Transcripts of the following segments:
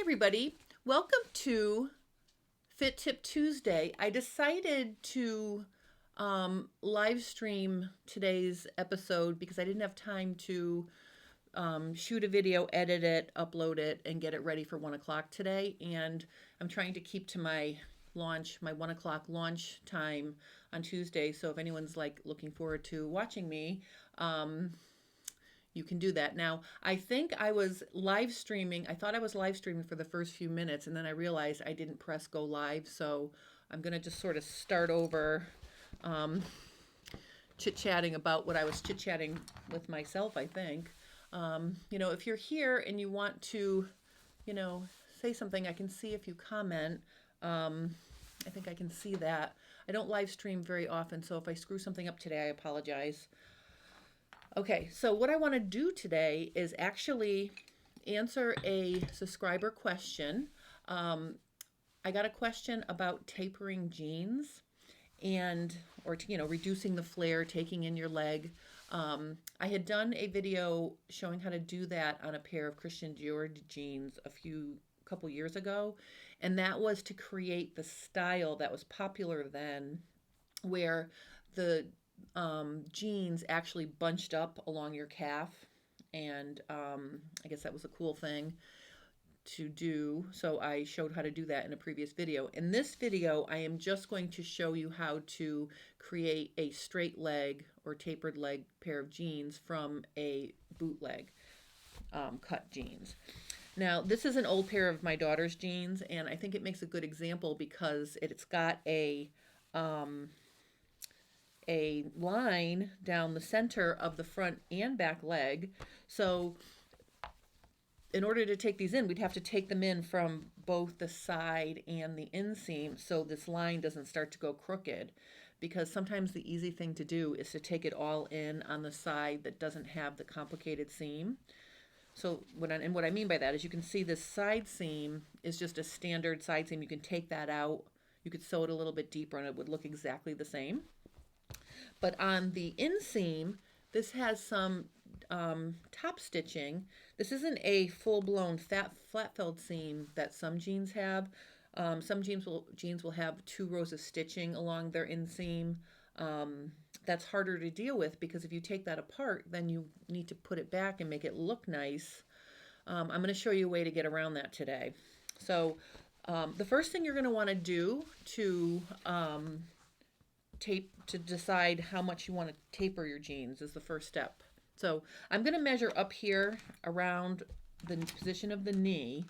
everybody. Welcome to Fit Tip Tuesday. I decided to live stream today's episode because I didn't have time to shoot a video, edit it, upload it, and get it ready for 1 o'clock today. And I'm trying to keep to my 1 o'clock launch time on Tuesday. So if anyone's like looking forward to watching me, you can do that. Now, I think I was live streaming. I thought I was live streaming for the first few minutes, and then I realized I didn't press go live. So I'm going to just sort of start over chit-chatting about what I was chit-chatting with myself, I think. If you're here and you want to, say something, I can see if you comment. I think I can see that. I don't live stream very often, so if I screw something up today, I apologize. Okay, so what I want to do today is actually answer a subscriber question. I got a question about tapering jeans or reducing the flare, taking in your leg. I had done a video showing how to do that on a pair of Christian Dior jeans couple years ago, and that was to create the style that was popular then, where the jeans actually bunched up along your calf, and I guess that was a cool thing to do. So I showed how to do that in a previous video. In this video, I am just going to show you how to create a straight leg or tapered leg pair of jeans from a bootleg cut jeans. Now, this is an old pair of my daughter's jeans, and I think it makes a good example because it's got a line down the center of the front and back leg. So in order to take these in, we'd have to take them in from both the side and the inseam so this line doesn't start to go crooked, because sometimes the easy thing to do is to take it all in on the side that doesn't have the complicated seam. So what I mean by that is, you can see this side seam is just a standard side seam. You can take that out. You could sew it a little bit deeper and it would look exactly the same. But on the inseam, this has some top stitching. This isn't a full-blown flat-felled seam that some jeans have. Some jeans will have 2 rows of stitching along their inseam. That's harder to deal with because if you take that apart, then you need to put it back and make it look nice. I'm going to show you a way to get around that today. So the first thing you're going to want to do to decide how much you want to taper your jeans is the first step. So I'm going to measure up here around the position of the knee,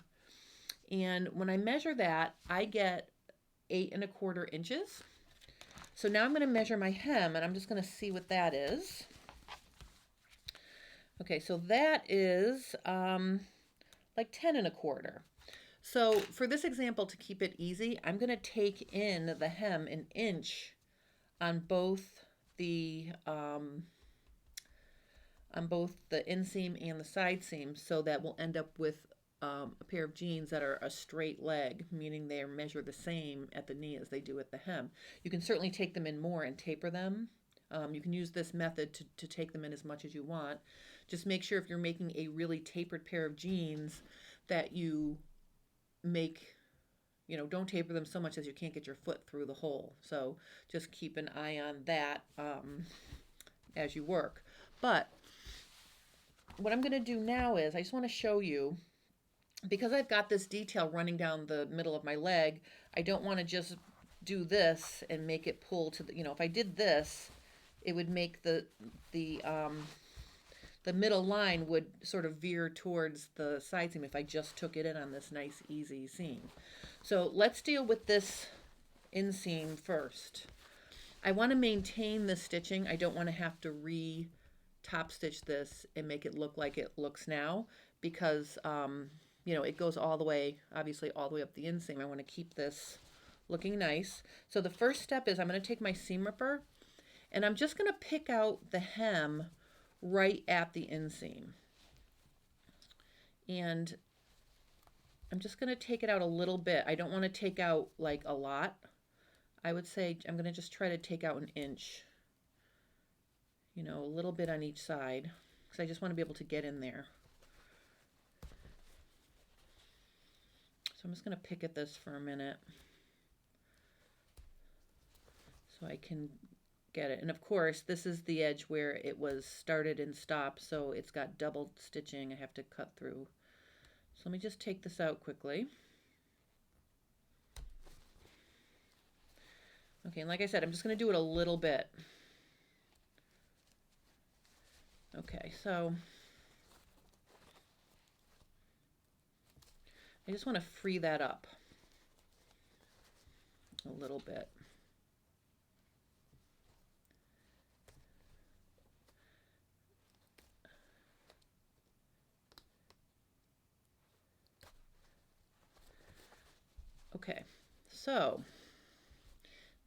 and when I measure that, I get 8 1/4 inches. So now I'm going to measure my hem, and I'm just going to see what that is. Okay, so that is like 10 1/4. So for this example, to keep it easy, I'm going to take in the hem 1 inch on both the inseam and the side seam, so that we'll end up with a pair of jeans that are a straight leg, meaning they measure the same at the knee as they do at the hem. You can certainly take them in more and taper them. You can use this method to take them in as much as you want. Just make sure if you're making a really tapered pair of jeans that you make, don't taper them so much as you can't get your foot through the hole. So just keep an eye on that as you work. But what I'm going to do now is I just want to show you, because I've got this detail running down the middle of my leg, I don't want to just do this and make it pull to the, if I did this, it would make the middle line would sort of veer towards the side seam if I just took it in on this nice easy seam. So let's deal with this inseam first. I want to maintain the stitching. I don't want to have to top stitch this and make it look like it looks now, because it goes all the way, obviously all the way up the inseam. I want to keep this looking nice. So the first step is I'm going to take my seam ripper and I'm just going to pick out the hem right at the inseam. And I'm just going to take it out a little bit. I don't want to take out like a lot. I would say I'm going to just try to take out 1 inch, a little bit on each side, because I just want to be able to get in there. So I'm just going to pick at this for a minute so I can get it. And of course, this is the edge where it was started and stopped, so it's got double stitching I have to cut through. So let me just take this out quickly. Okay, and like I said, I'm just going to do it a little bit. Okay, so I just want to free that up a little bit. Okay, so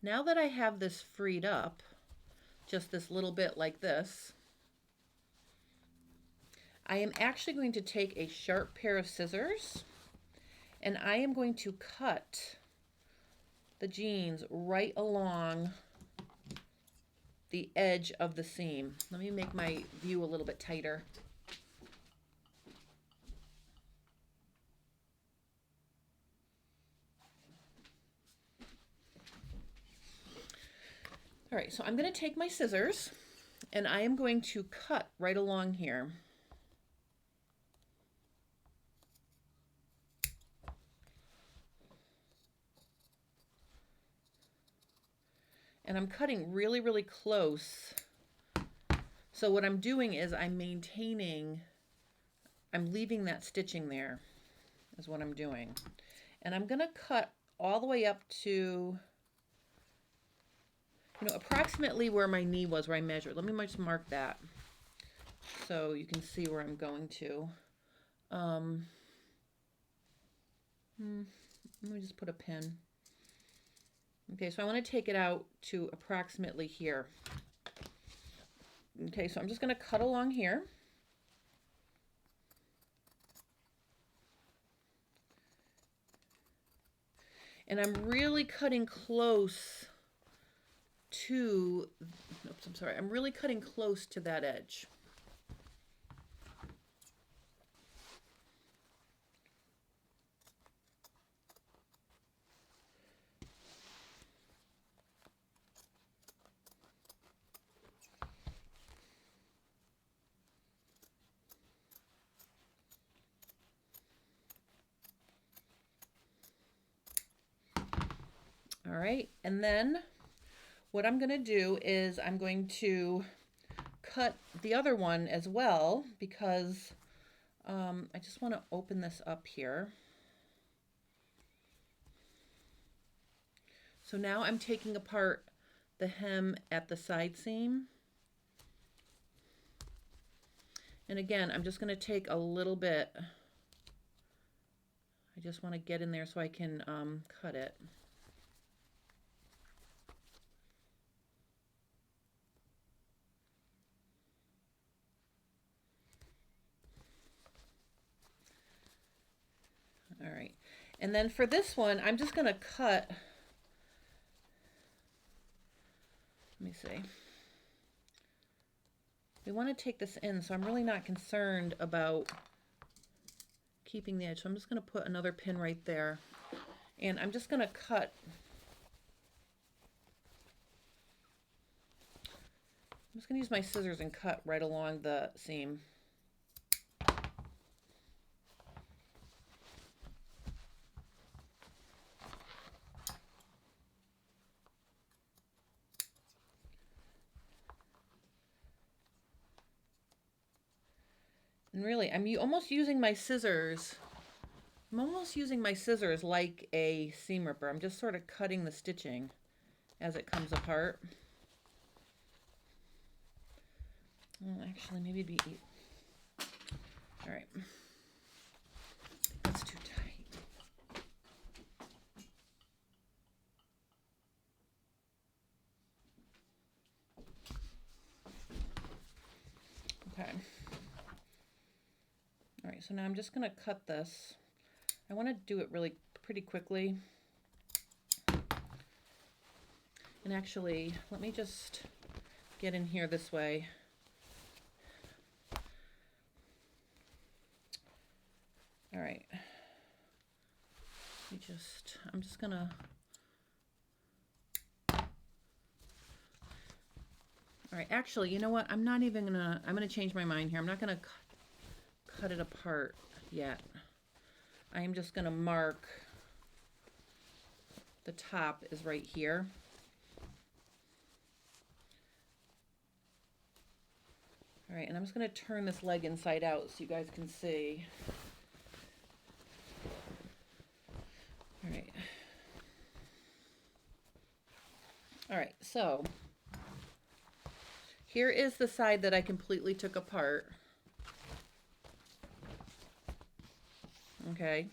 now that I have this freed up, just this little bit like this, I am actually going to take a sharp pair of scissors and I am going to cut the jeans right along the edge of the seam. Let me make my view a little bit tighter. All right, so I'm going to take my scissors and I am going to cut right along here. And I'm cutting really, really close. So what I'm doing is I'm leaving that stitching there is what I'm doing. And I'm going to cut all the way up to, approximately where my knee was, where I measured. Let me just mark that so you can see where I'm going to. Let me just put a pin. Okay, so I want to take it out to approximately here. Okay, so I'm just going to cut along here. And I'm really cutting close to, oops, I'm sorry, I'm really cutting close to that edge. All right, and then what I'm going to do is I'm going to cut the other one as well because I just want to open this up here. So now I'm taking apart the hem at the side seam. And again, I'm just going to take a little bit. I just want to get in there so I can cut it. All right, and then for this one, I'm just going to cut, let me see. We want to take this in, so I'm really not concerned about keeping the edge. So I'm just going to put another pin right there, and I'm just going to cut. I'm just going to use my scissors and cut right along the seam. And really, I'm almost using my scissors. I'm almost using my scissors like a seam ripper. I'm just sort of cutting the stitching as it comes apart. Well, actually, maybe it'd be... All right. That's too tight. Okay. All right, so now I'm just going to cut this. I want to do it really pretty quickly. And actually, let me just get in here this way. All right. I'm just gonna, all right, actually, you know what? I'm gonna change my mind here. I'm not gonna cut it apart yet. I am just gonna mark the top is right here. All right, and I'm just gonna turn this leg inside out so you guys can see. All right. All right, so here is the side that I completely took apart. Okay.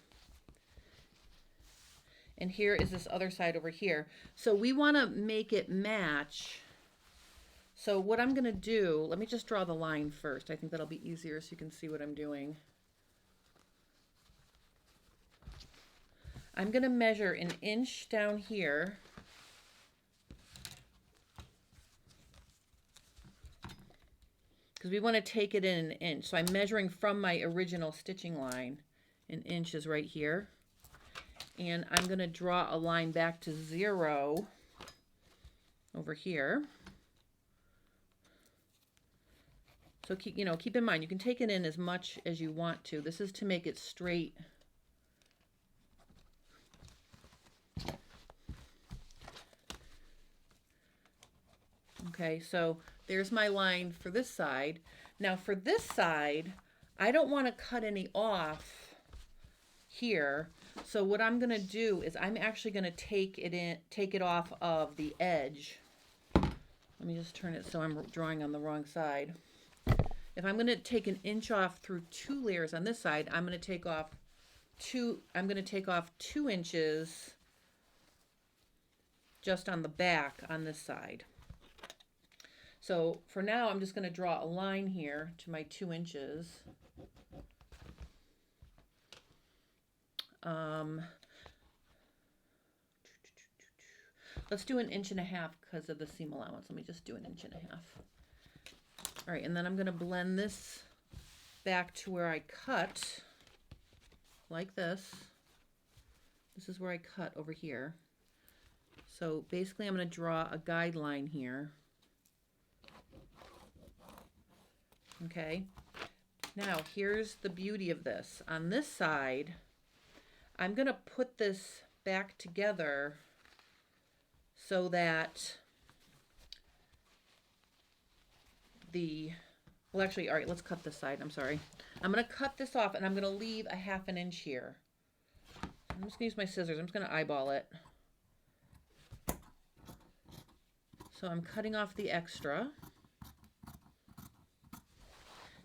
And here is this other side over here. So we want to make it match. So what I'm going to do, let me just draw the line first. I think that'll be easier so you can see what I'm doing. I'm going to measure 1 inch down here. Because we want to take it in 1 inch. So I'm measuring from my original stitching line. 1 inch is right here. And I'm going to draw a line back to 0 over here. So keep in mind, you can take it in as much as you want to. This is to make it straight. Okay, so there's my line for this side. Now for this side, I don't want to cut any off here. So what I'm going to do is I'm actually going to take it off of the edge. Let me just turn it so I'm drawing on the wrong side. If I'm going to take 1 inch off through 2 layers on this side, I'm going to take off 2 inches just on the back on this side. So for now, I'm just going to draw a line here to my 2 inches. Let's do 1.5 inches because of the seam allowance. Let me just do 1.5 inches. All right, and then I'm going to blend this back to where I cut, like this. This is where I cut over here. So basically I'm going to draw a guideline here. Okay, now here's the beauty of this. On this side, I'm going to put this back together so that well actually, all right, let's cut this side. I'm sorry. I'm going to cut this off and I'm going to leave a 1/2 inch here. I'm just going to use my scissors. I'm just going to eyeball it. So I'm cutting off the extra.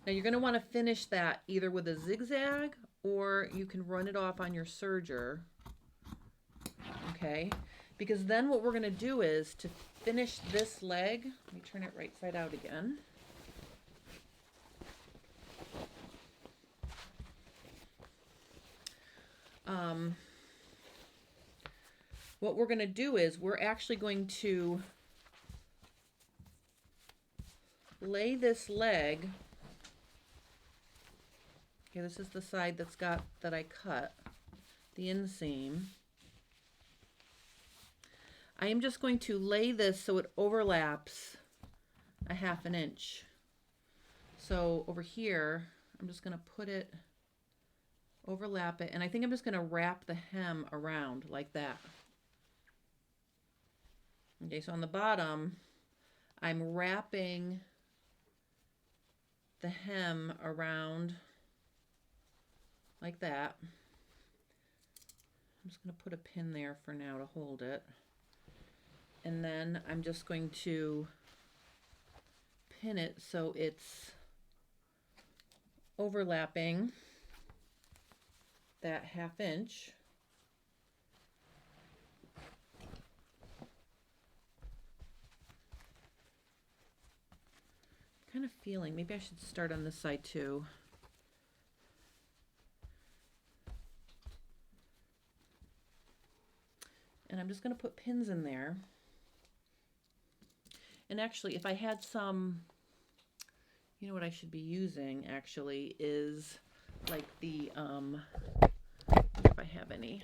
Now you're going to want to finish that either with a zigzag or you can run it off on your serger. Okay, because then what we're going to do is to finish this leg, let me turn it right side out again. What we're going to do is we're actually going to lay this leg. Okay, this is the side that I cut, the inseam. I am just going to lay this so it overlaps a 1/2 inch. So over here, I'm just going to put it, overlap it, and I think I'm just going to wrap the hem around like that. Okay, so on the bottom, I'm wrapping the hem around like that. I'm just going to put a pin there for now to hold it. And then I'm just going to pin it so it's overlapping that 1/2 inch. Kind of feeling, maybe I should start on this side too. And I'm just going to put pins in there. And actually, if I had some, you know what I should be using actually is like the, if I have any,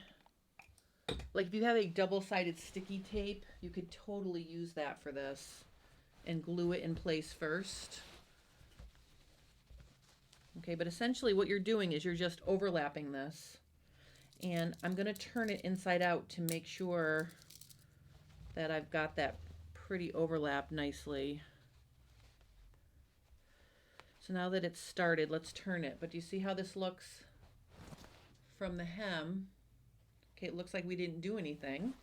Like if you have a double-sided sticky tape, you could totally use that for this and glue it in place first. Okay, but essentially what you're doing is you're just overlapping this, and I'm going to turn it inside out to make sure that I've got that pretty overlap nicely. So now that it's started, let's turn it. But do you see how this looks from the hem? Okay, it looks like we didn't do anything.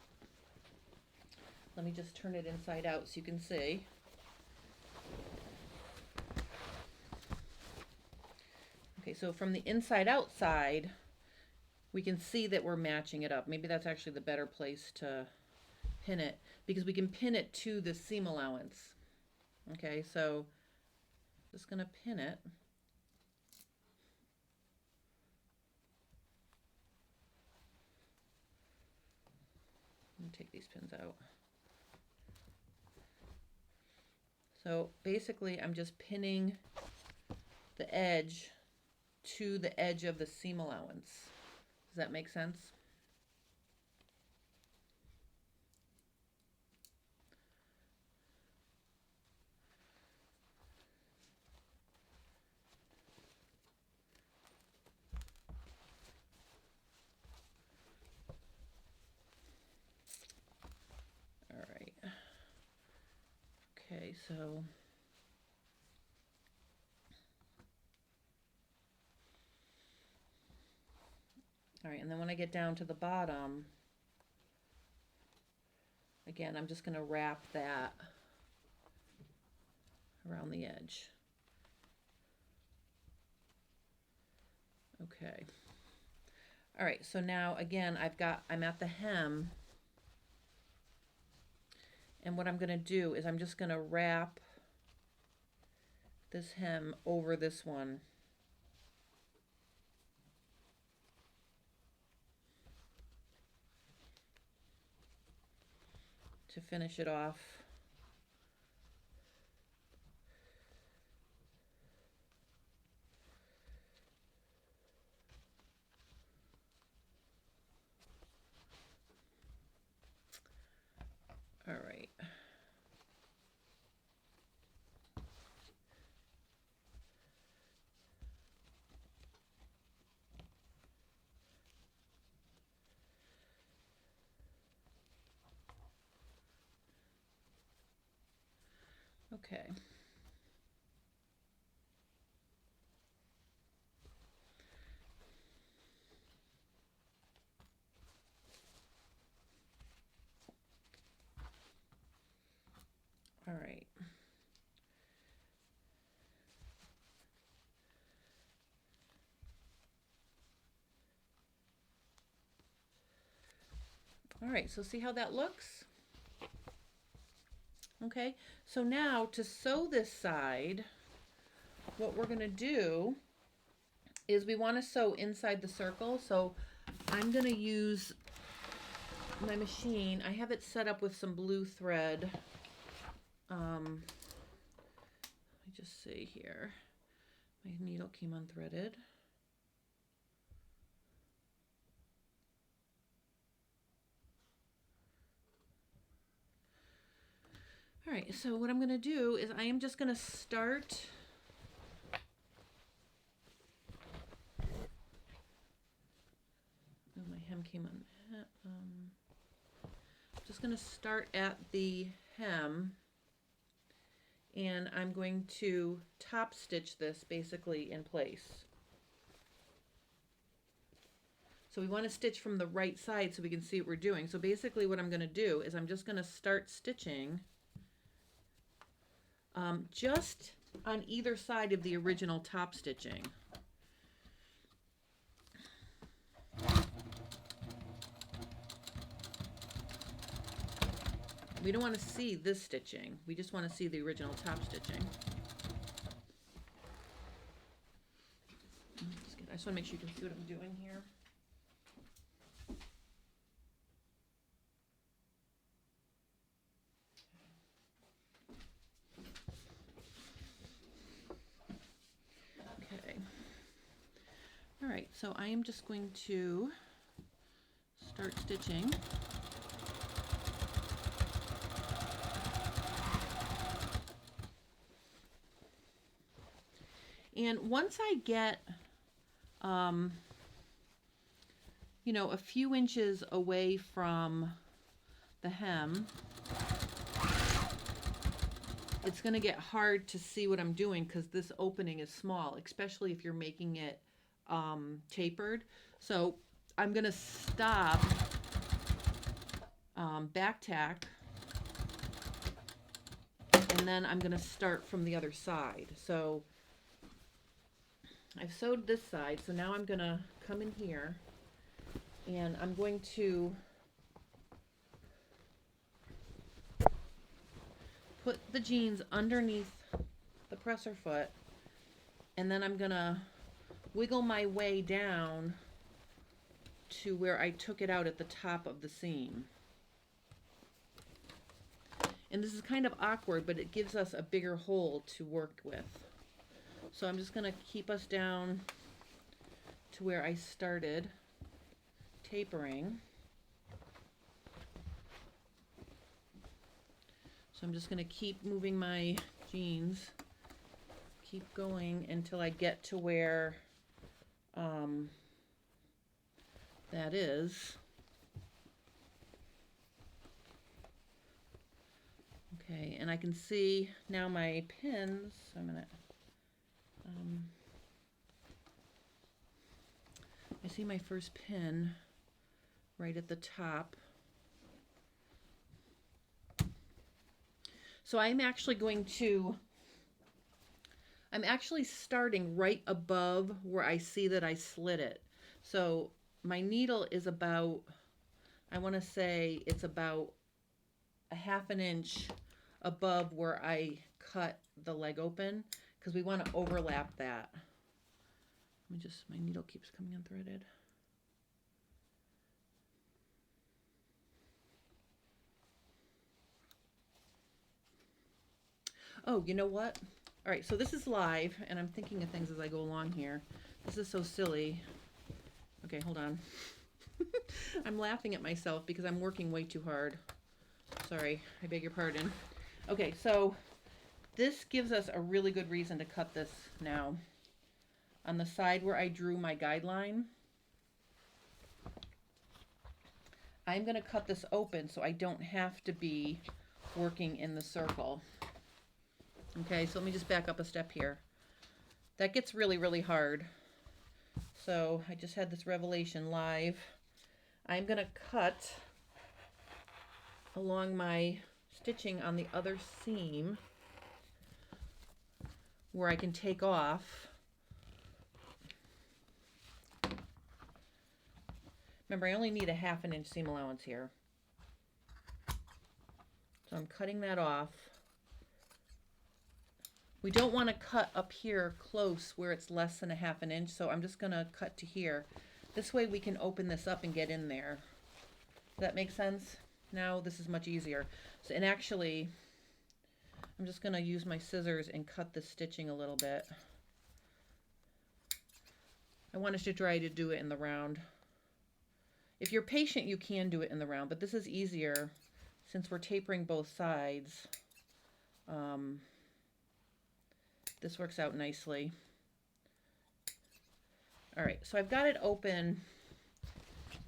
Let me just turn it inside out so you can see. Okay, so from the inside outside, we can see that we're matching it up. Maybe that's actually the better place to pin it, because we can pin it to the seam allowance. Okay, so just gonna pin it. Let me take these pins out. So basically I'm just pinning the edge to the edge of the seam allowance. Does that make sense? All right. Okay, so all right, and then when I get down to the bottom, again, I'm just going to wrap that around the edge. Okay. All right, so now again, I'm at the hem, and what I'm going to do is I'm just going to wrap this hem over this one. To finish it off. All right. Okay. All right. All right, so see how that looks? Okay, so now to sew this side, what we're gonna do is we wanna sew inside the circle. So I'm gonna use my machine. I have it set up with some blue thread. Let me just see here. My needle came unthreaded. All right, so what I'm going to do is I am just going to start my hem came on. Just going to start at the hem, and I'm going to top stitch this basically in place. So we want to stitch from the right side so we can see what we're doing. So basically what I'm going to do is I'm just going to start stitching just on either side of the original top stitching. We don't want to see this stitching. We just want to see the original top stitching. I just want to make sure you can see what I'm doing here. Okay. All right, so I am just going to start stitching. And once I get, you know, a few inches away from the hem, it's going to get hard to see what I'm doing because this opening is small, especially if you're making it tapered. So I'm going to stop, back tack, and then I'm going to start from the other side. So I've sewed this side, so now I'm going to come in here and I'm going to put the jeans underneath the presser foot, and then I'm going to wiggle my way down to where I took it out at the top of the seam. And this is kind of awkward, but it gives us a bigger hole to work with. So I'm just going to keep us down to where I started tapering. So I'm just going to keep moving my jeans, keep going until I get to where that is. Okay, and I can see now my pins. So I'm going to I see my first pin right at the top. So I'm actually starting right above where I see that I slit it. So my needle is about, I want to say it's about a half an inch above where I cut the leg open, because we want to overlap that. Let me just, my needle keeps coming unthreaded. Oh, you know what? All right, so this is live, and I'm thinking of things as I go along here. This is so silly. Okay, hold on. I'm laughing at myself because I'm working way too hard. Sorry, I beg your pardon. Okay, so this gives us a really good reason to cut this now. On the side where I drew my guideline, I'm going to cut this open so I don't have to be working in the circle. Okay, so let me just back up a step here. That gets really, really hard. So I just had this revelation live. I'm going to cut along my stitching on the other seam where I can take off. Remember, I only need a half an inch seam allowance here. So I'm cutting that off. We don't want to cut up here close where it's less than a half an inch, so I'm just going to cut to here. This way we can open this up and get in there. Does that make sense? Now this is much easier. So, and actually, I'm just going to use my scissors and cut the stitching a little bit. I wanted to try to do it in the round. If you're patient, you can do it in the round, but this is easier since we're tapering both sides. This works out nicely. All right, so I've got it open.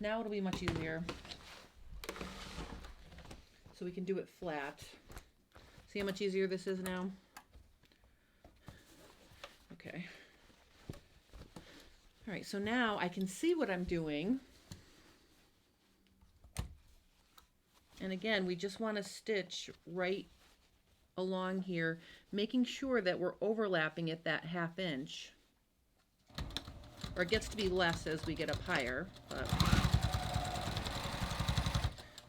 Now it'll be much easier. So we can do it flat. See how much easier this is now? Okay. All right, so now I can see what I'm doing. And again, we just want to stitch right along here, making sure that we're overlapping at that half inch. Or it gets to be less as we get up higher, but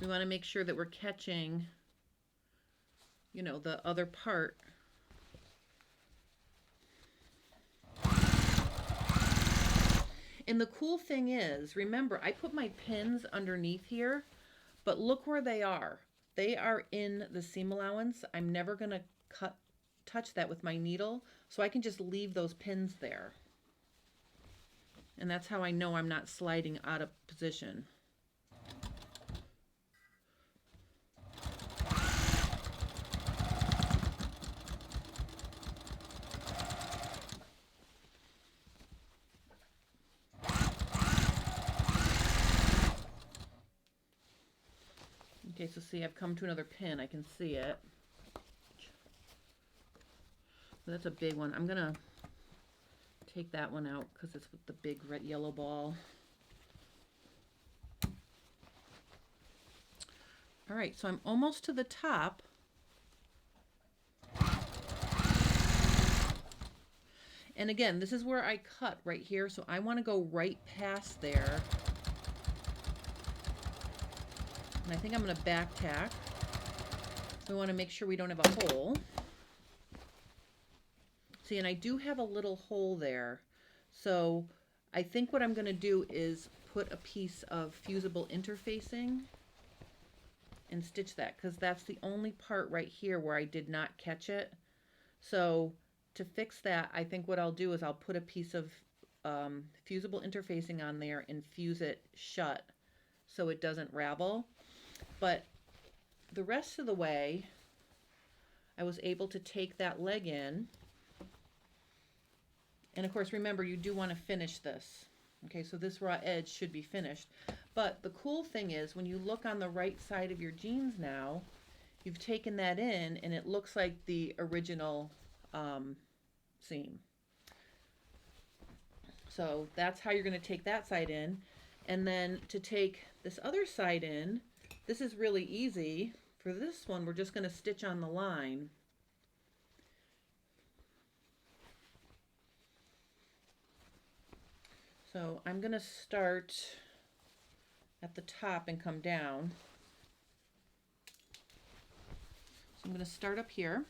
we want to make sure that we're catching, you know, the other part. And the cool thing is, remember, I put my pins underneath here, but look where they are. They are in the seam allowance. I'm never going to touch that with my needle, so I can just leave those pins there. And that's how I know I'm not sliding out of position. Okay, so see, I've come to another pin. I can see it. So that's a big one. I'm gonna take that one out because it's with the big red yellow ball. All right, so I'm almost to the top. And again, this is where I cut right here, so I want to go right past there. And I think I'm going to back tack. We want to make sure we don't have a hole. See, and I do have a little hole there. So I think what I'm going to do is put a piece of fusible interfacing and stitch that, because that's the only part right here where I did not catch it. So to fix that, I think what I'll do is I'll put a piece of fusible interfacing on there and fuse it shut so it doesn't ravel. But the rest of the way, I was able to take that leg in. And of course, remember, you do want to finish this. Okay, so this raw edge should be finished. But the cool thing is, when you look on the right side of your jeans now, you've taken that in and it looks like the original seam. So that's how you're going to take that side in. And then to take this other side in, this is really easy. For this one, we're just going to stitch on the line. So I'm going to start at the top and come down. So I'm going to start up here.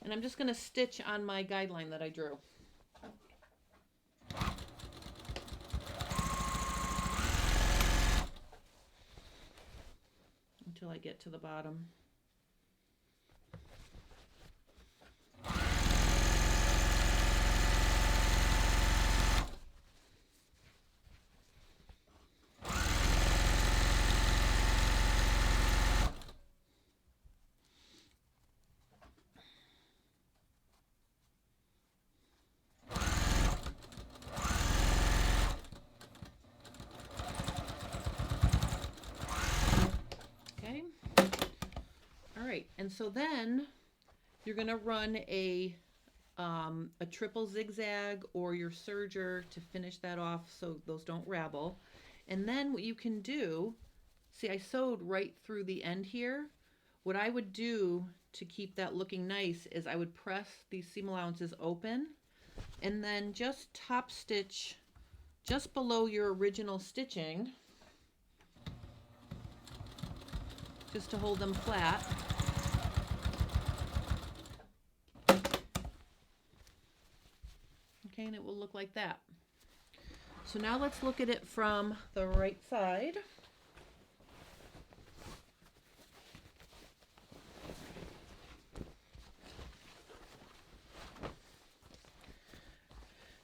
And I'm just going to stitch on my guideline that I drew. Until I get to the bottom. And so then you're going to run a triple zigzag or your serger to finish that off so those don't ravel. And then what you can do, see, I sewed right through the end here. What I would do to keep that looking nice is I would press these seam allowances open and then just top stitch just below your original stitching, just to hold them flat. Okay, and it will look like that. So now let's look at it from the right side.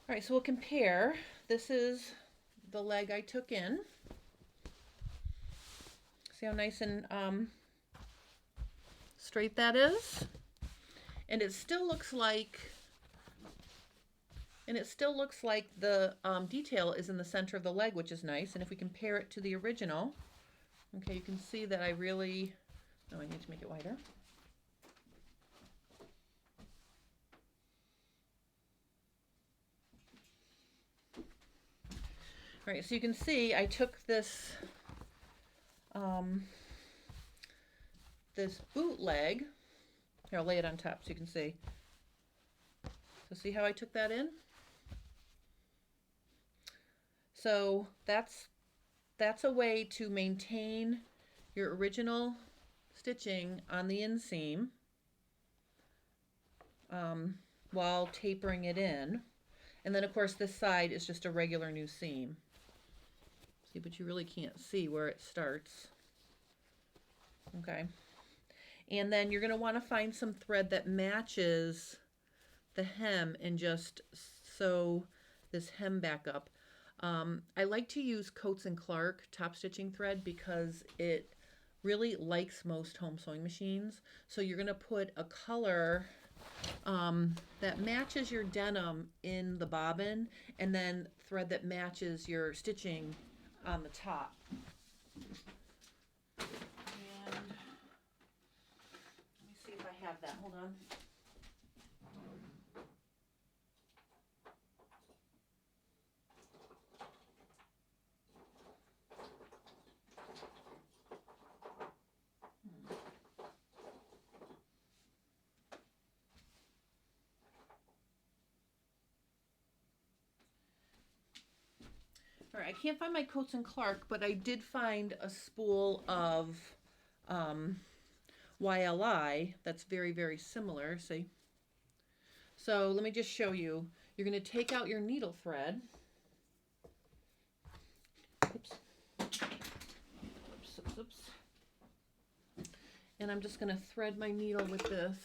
All right, so we'll compare. This is the leg I took in. See how nice and straight that is? And it still looks like the detail is in the center of the leg, which is nice. And if we compare it to the original, okay, you can see that I really, oh, I need to make it wider. All right, so you can see I took this this boot leg. Here, I'll lay it on top so you can see. So see how I took that in? So that's a way to maintain your original stitching on the inseam while tapering it in. And then of course this side is just a regular new seam. See, but you really can't see where it starts. Okay. And then you're going to want to find some thread that matches the hem and just sew this hem back up. I like to use Coats & Clark top stitching thread because it really likes most home sewing machines. So you're going to put a color that matches your denim in the bobbin, and then thread that matches your stitching on the top. And let me see if I have that. Hold on. All right, I can't find my Coates and Clark, but I did find a spool of YLI that's very, very similar. See? So let me just show you. You're going to take out your needle thread. Oops. Oops, oops, oops. And I'm just going to thread my needle with this.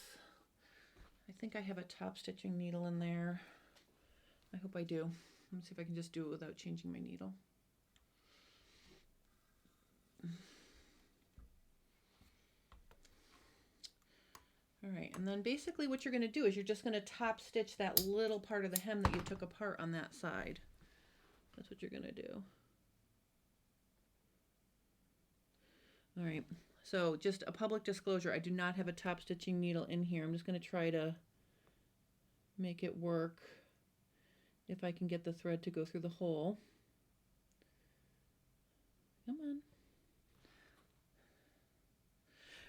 I think I have a top stitching needle in there. I hope I do. Let me see if I can just do it without changing my needle. All right, and then basically what you're going to do is you're just going to top stitch that little part of the hem that you took apart on that side. That's what you're going to do. All right, so just a public disclosure, I do not have a top stitching needle in here. I'm just going to try to make it work if I can get the thread to go through the hole. Come on.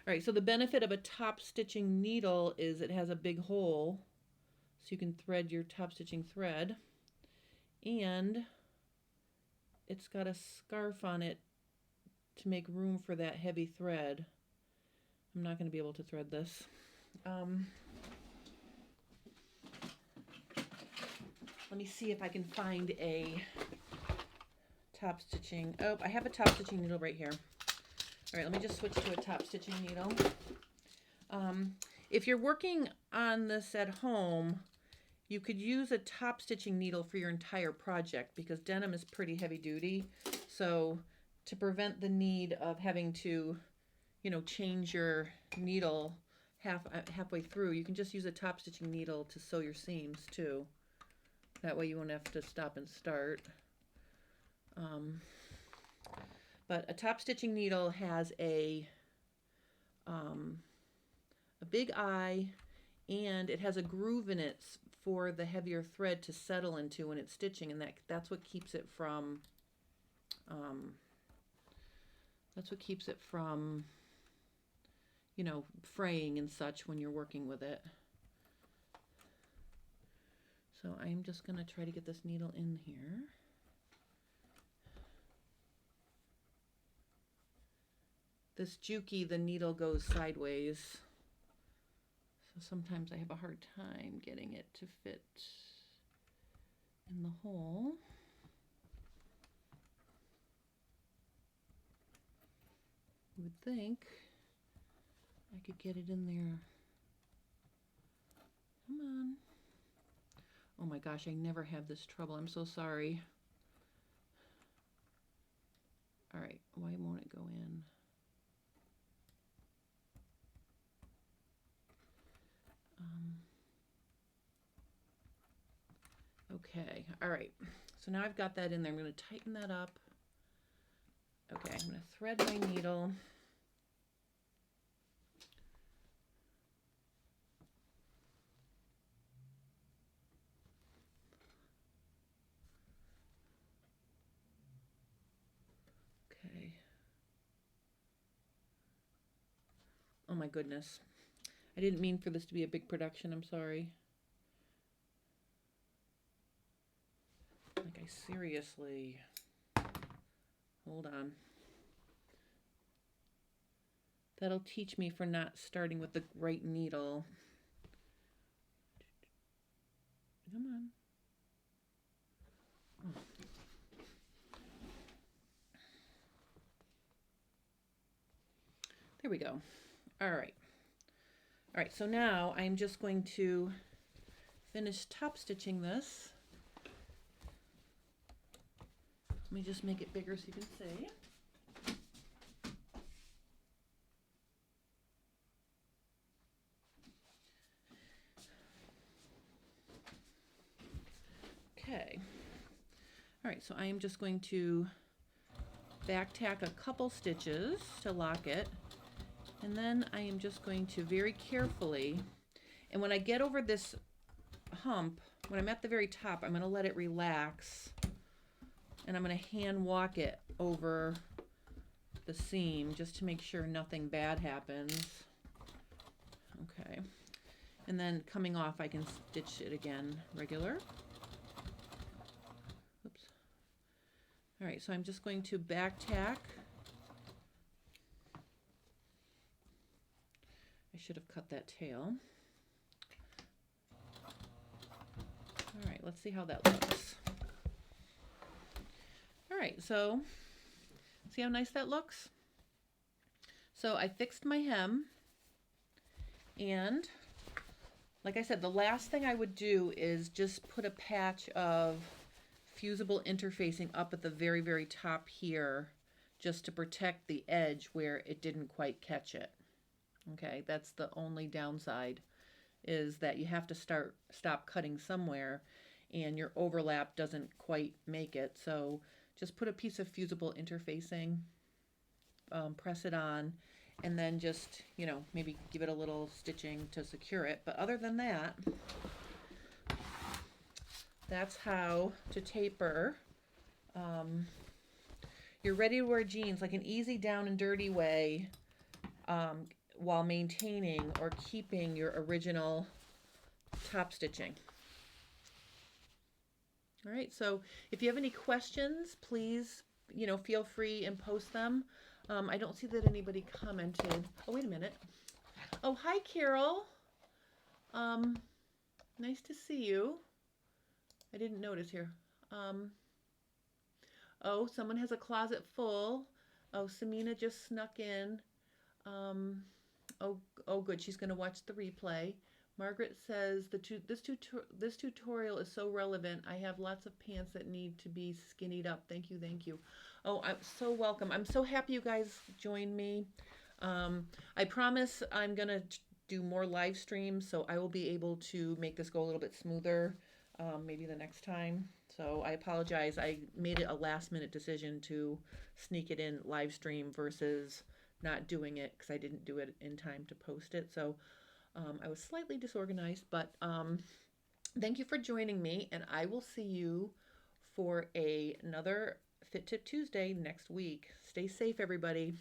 All right, so the benefit of a top stitching needle is it has a big hole, so you can thread your top stitching thread, and it's got a scarf on it to make room for that heavy thread. I'm not going to be able to thread this. Let me see if I can find a top stitching. Oh, I have a top stitching needle right here. All right, let me just switch to a top stitching needle. If you're working on this at home, you could use a top stitching needle for your entire project because denim is pretty heavy duty. So to prevent the need of having to, you know, change your needle halfway through, you can just use a top stitching needle to sew your seams too. That way you won't have to stop and start. But a top stitching needle has a big eye, and it has a groove in it for the heavier thread to settle into when it's stitching, and that's what keeps it from you know, fraying and such when you're working with it. So I'm just going to try to get this needle in here. This Juki, the needle goes sideways, so sometimes I have a hard time getting it to fit in the hole. I would think I could get it in there. Come on. Oh my gosh, I never have this trouble. I'm so sorry. All right, why won't it go in? Okay, all right. So now I've got that in there. I'm going to tighten that up. Okay, I'm going to thread my needle. Okay. Oh my goodness. I didn't mean for this to be a big production. I'm sorry. Like, I seriously... Hold on. That'll teach me for not starting with the right needle. Come on. Oh. There we go. All right. All right, so now I'm just going to finish top stitching this. Let me just make it bigger so you can see. Okay. All right, so I am just going to back tack a couple stitches to lock it. And then I am just going to very carefully, and when I get over this hump, when I'm at the very top, I'm going to let it relax, and I'm going to hand walk it over the seam just to make sure nothing bad happens. Okay, and then coming off, I can stitch it again regular. Oops. All right, so I'm just going to back tack. I should have cut that tail. All right, let's see how that looks. All right, so see how nice that looks? So I fixed my hem, and like I said, the last thing I would do is just put a patch of fusible interfacing up at the very, very top here, just to protect the edge where it didn't quite catch it. Okay, that's the only downside, is that you have to stop cutting somewhere and your overlap doesn't quite make it. So just put a piece of fusible interfacing, press it on, and then just, you know, maybe give it a little stitching to secure it. But other than that, that's how to taper your ready to wear jeans, like an easy down and dirty way, while maintaining or keeping your original top stitching. All right, so if you have any questions, please, you know, feel free and post them. I don't see that anybody commented. Oh, wait a minute. Oh, hi, Carol. Nice to see you. I didn't notice here. Oh, someone has a closet full. Oh, Samina just snuck in. Oh, good. She's going to watch the replay. Margaret says this tutorial is so relevant. I have lots of pants that need to be skinnied up. Thank you, thank you. Oh, I'm so welcome. I'm so happy you guys joined me. I promise I'm going to do more live streams, so I will be able to make this go a little bit smoother, maybe the next time. So I apologize. I made it a last minute decision to sneak it in live stream versus not doing it because I didn't do it in time to post it. So I was slightly disorganized, but thank you for joining me, and I will see you for another Fit Tip Tuesday next week. Stay safe, everybody.